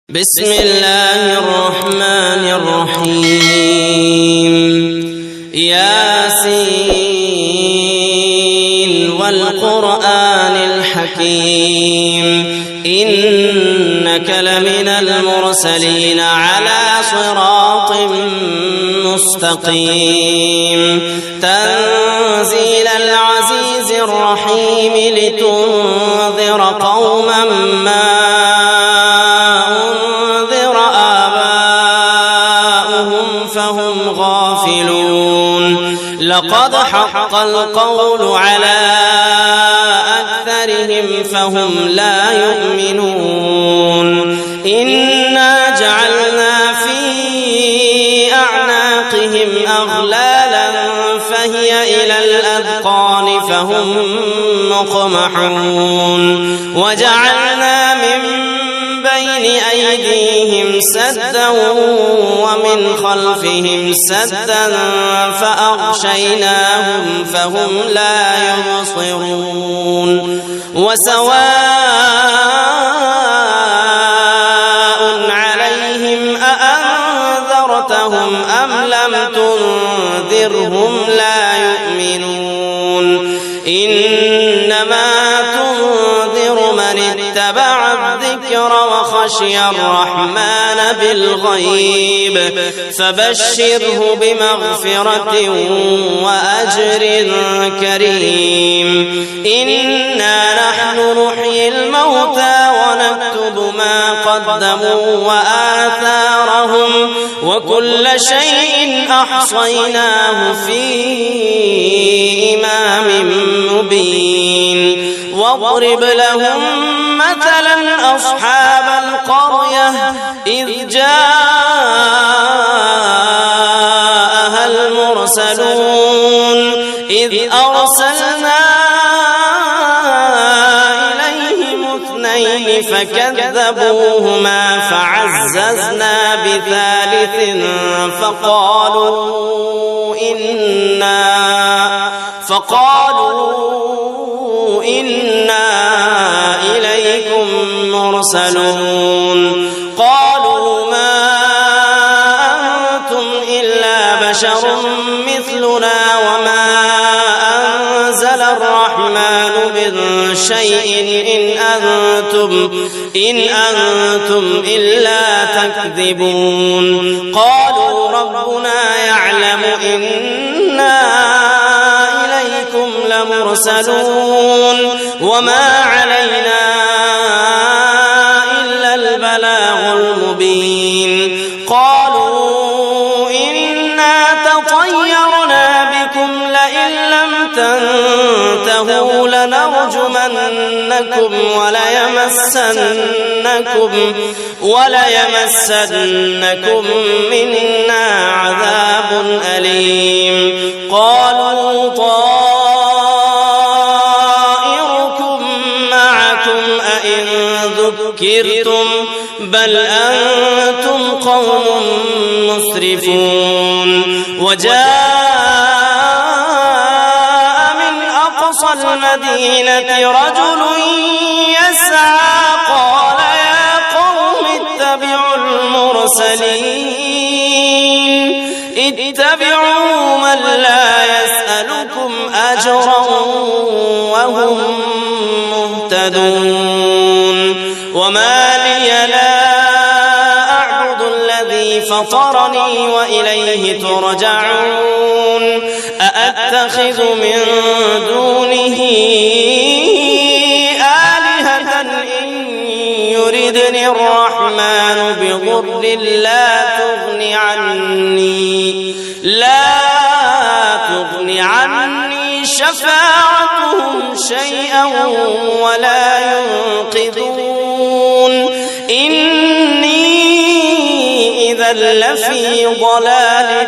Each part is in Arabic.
بسم الله الرحمن الرحيم ياسين والقرآن الحكيم إنك لمن المرسلين على صراط مستقيم تنزيل العزيز الرحيم لتنذر قوما ما لقد حق القول على أكثرهم فهم لا يؤمنون إنا جعلنا في أعناقهم أغلالا فهي إلى الأذقان فهم مقمحون وجعلنا من بين أيديهم سدا ومن خلفهم سدا فأغشيناهم فهم لا يبصرون وسواء عليهم أأنذرتهم أم لم تنذرهم لا يؤمنون إنما تنذر من اتبع الذكر وخشي الرحمن بالغيب فبشره بمغفرة وأجر كريم إنا نحن نحيي الموتى ونكتب ما قدموا وآثارهم وكل شيء أحصيناه في إمام مبين واضرب لهم مثلا أصحاب القرية إذ جاءها المرسلون إذ أرسلنا إليهم اثنين فكذبوهما فعززنا بثالث فقالوا إنا إليكم مرسلون قالوا ما أنتم إلا بشر مثلنا وما أنزل الرحمن من شيء إن أنتم إلا تكذبون قالوا ربنا يعلم إنا إليكم لمرسلون وما علينا إلا البلاغ المبين قالوا إنا تطيرنا بكم لئن لم تنتهوا لنرجمنكم وليمسنكم منا عذاب أليم قالوا طائركم معكم أئن ذكرتم بل أنتم قوم مسرفون وجاء من أقصى المدينة رجل يسعى قال يا قوم اتبعوا المرسلين اتبعوا من لا يسألكم أجرا وهم مهتدون وما لي لا أعبد الذي فطرني وإليه ترجعون أأتخذ من دونه آلهة إن يردني الرحمن بضر لا تغني عني شفاعتهم شيئا ولا ينقذون إني إذا لفي ضلال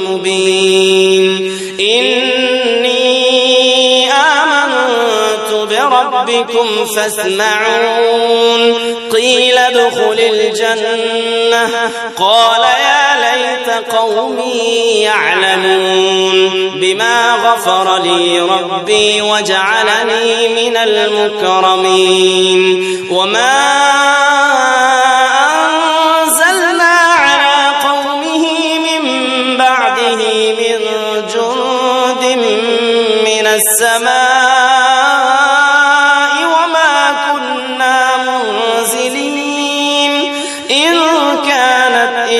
مبين إني آمنت بربكم فاسمعون قيل ادخل الجنة قال يا ليت قومي يعلمون بما غفر لي ربي وجعلني من المكرمين وما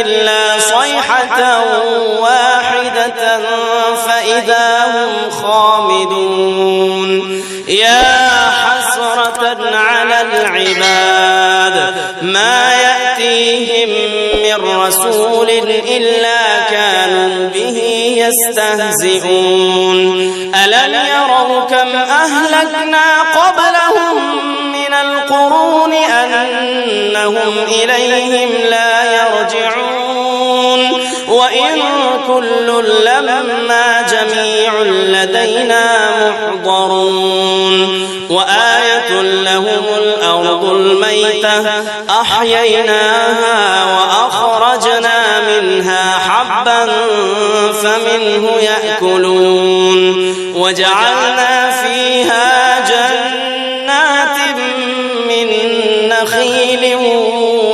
إلا صيحة واحدة فإذا هم خامدون يا حسرة على العباد ما يأتيهم من رسول إلا كانوا به يستهزئون ألم يروا كم أهلكنا قبلهم من القرون أنهم إليهم لا يرجعون وإن كل لما جميع لدينا محضرون وآية لهم الأرض الميتة أحييناها وأخرجنا منها حبا فمنه يأكلون وجعلنا فيها جنات من نخيل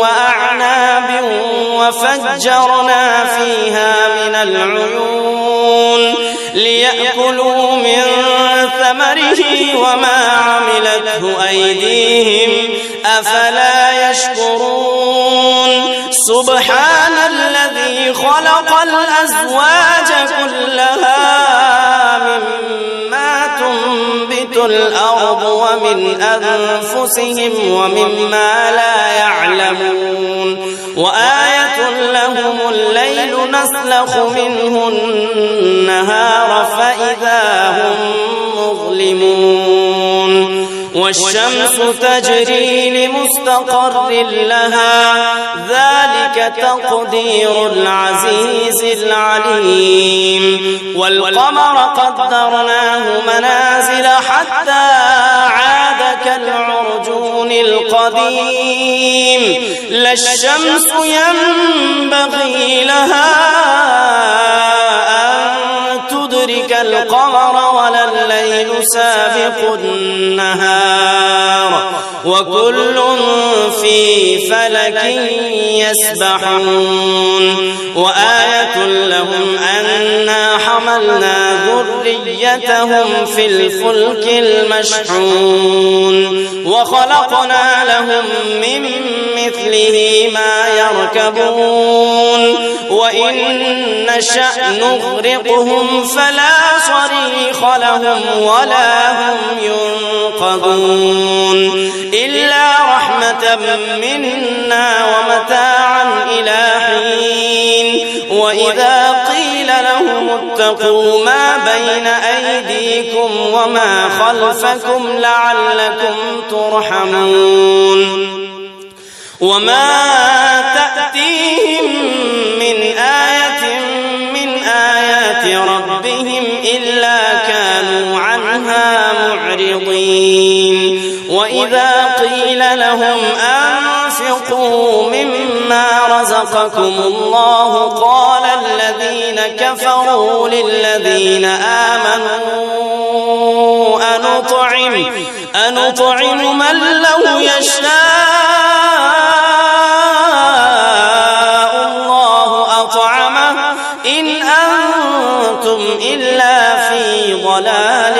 وأعناب وفجرنا فيها من العيون ليأكلوا من ثمره وما عملته أيديهم أفلا يشكرون سبحان الذي خلق الأزواج كلها مما تنبت الأرض ومن أنفسهم ومما لا يعلمون وآية لهم الليل نسلخ منه النهار فإذا هم مظلمون والشمس تجري لمستقر لها ذلك تقدير العزيز العليم والقمر قدرناه منازل حتى عاد كالعرجون القديم لا الشمس ينبغي لها أن تدرك القمر ولا الليل سابق النهار وكل في فلك يسبحون وآية لهم أنا حملنا ذريتهم في الفلك المشحون وخلقنا لهم من مثله ما يركبون وإن نشأ نغرقهم فلا صريخ لهم ولا هم ينقذون إلا رحمة منا ومتاعا إلى حين وإذا قيل لهم اتقوا ما بين أيديكم وما خلفكم لعلكم ترحمون وما تأتيهم من آية من آيات ربهم إلا كانوا عنها معرضين وإذا قيل لهم أنفقوا مما رزقكم الله قال الذين كفروا للذين آمنوا أنطعم من لو يشاء الله أطعمه إن أنتم إلا في ضلال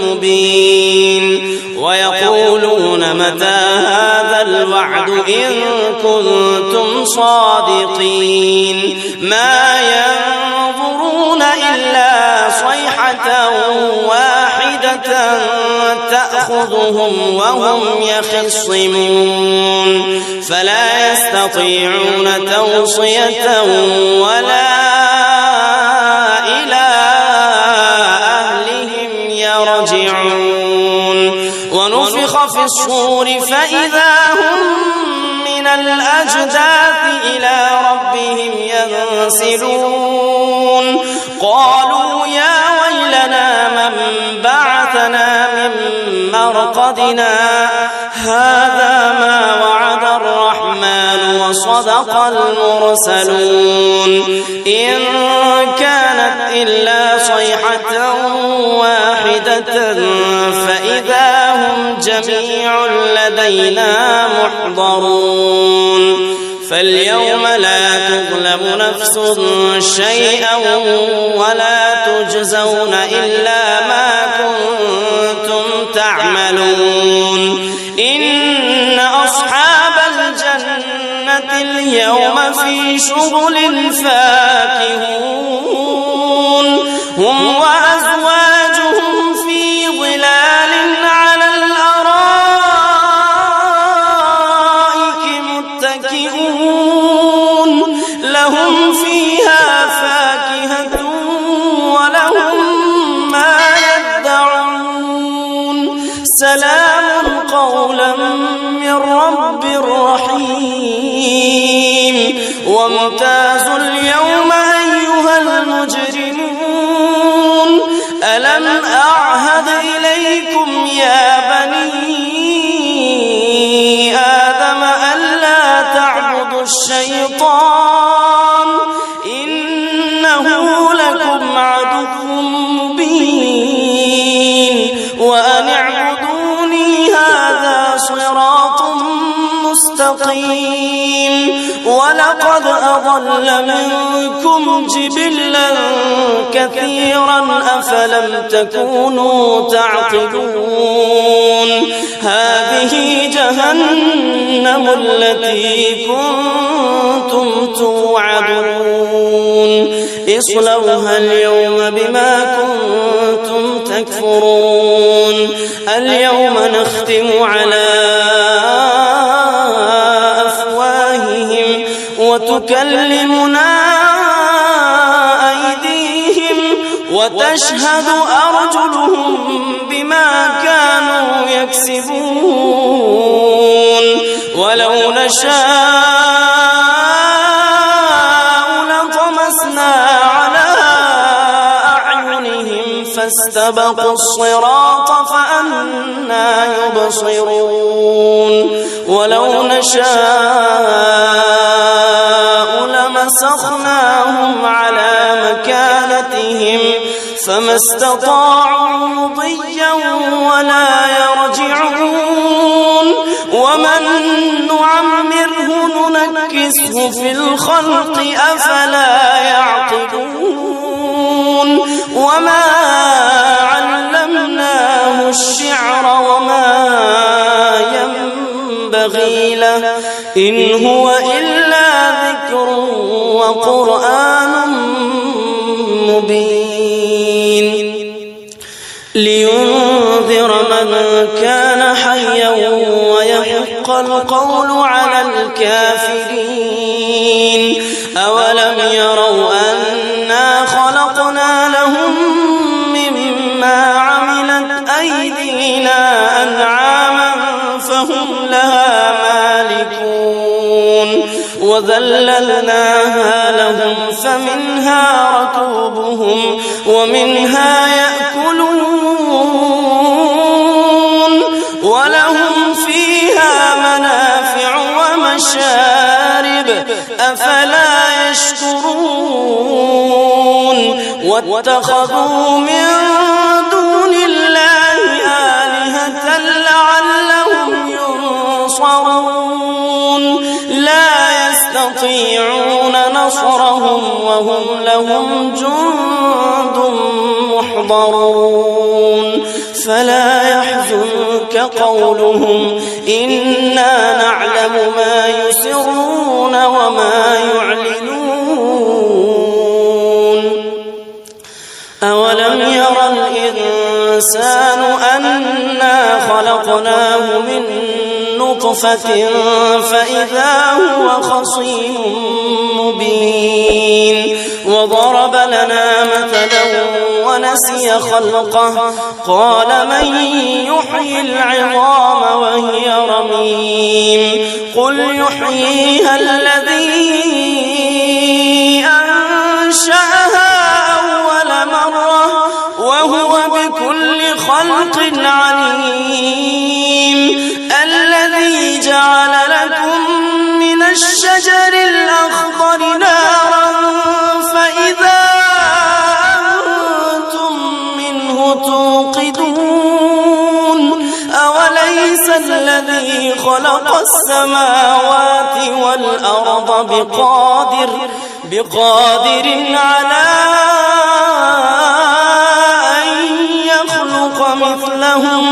مبين ويقولون متى هذا الوعد إن كنتم صادقين ما ينظرون إلا صيحة واحدة تأخذهم وهم يخصمون فلا يستطيعون توصية ولا إلى أهلهم يرجعون ونفخ في الصور فإذا هم من الأجداث إلى ربهم ينسلون قالوا يا ويلنا من بعثنا من مرقدنا هذا ما وعد الرحمن وصدق المرسلون إن كانت إلا صيحة واحدة فإذا هم جميع لدينا محضرون فاليوم لا تظلم نفس شيئا ولا تجزون إلا ما كنتم تعملون إن أصحاب الجنة اليوم في شغل فاكهون هم وأزواجهم في ظلال على الأرائك متكئون لهم فيها فاكهة ولهم ما يدعون سلام قولا من رب رحيم وامتازوا اليوم أيها المجرمون ألم أعهد إليكم يا بني آدم ألا تعبدوا الشيطان إنه لكم عدو مبين وأن اعبدوني هذا صراط مستقيم ولقد أضل منكم جبلا كثيرا أفلم تكونوا تعقلون هذه جهنم التي كنتم توعدون اصلوها اليوم بما كنتم تكفرون اليوم نختم على أفواههم وتكلمنا أيديهم وتشهد أرجلهم بما كانوا يكسبون ولو نشاء لطمسنا على أعينهم فاستبقوا الصراط فأنى يبصرون ولو نشاء لمسخناهم على مكانتهم فما استطاعوا مضيا ولا يرجعون ومن نعمره ننكسه في الخلق أفلا يعقلون وما علمناه الشعر وما ينبغي له إن هو إلا ذكر وقرآن مبين لينذر من كان حيا ويحق القول على الكافرين أولم يروا أنا خلقنا لهم مما عملت أيدينا أنعاما فهم لها مالكون وذللناها لهم فمنها ركوبهم ومنها يأكلون ولهم فيها منافع ومشارب أفلا يشكرون واتخذوا من دون الله آلهة لعلهم ينصرون لا يستطيعون نصرهم وهم لهم جند محضرون فلا يحزنك قولهم إنا نعلم ما يسرون وما يعلنون أولم ير الإنسان أنا خلقناه من نطفة فإذا هو خصيم مبين وضرب لنا مثلا ونسي خلقه قال من يحيي العظام وهي رميم قل يحييها الذي أنشأها أول مرة وهو بكل خلق عليم الذي جعل لكم من الشجر الأخضر نارا فإذا أنتم منه توقدون أوليس الذي خلق السماوات والأرض بقادر على أن يخلق مثلهم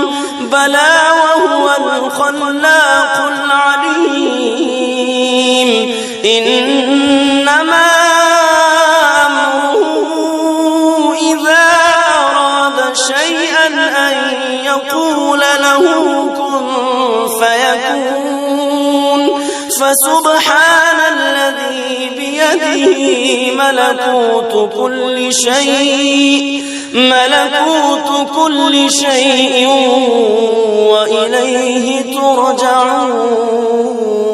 بلى وهو الخلاق العليم يقول له كن فيكون. فسبحان الذي بيده ملكوت كل شيء وإليه ترجعون.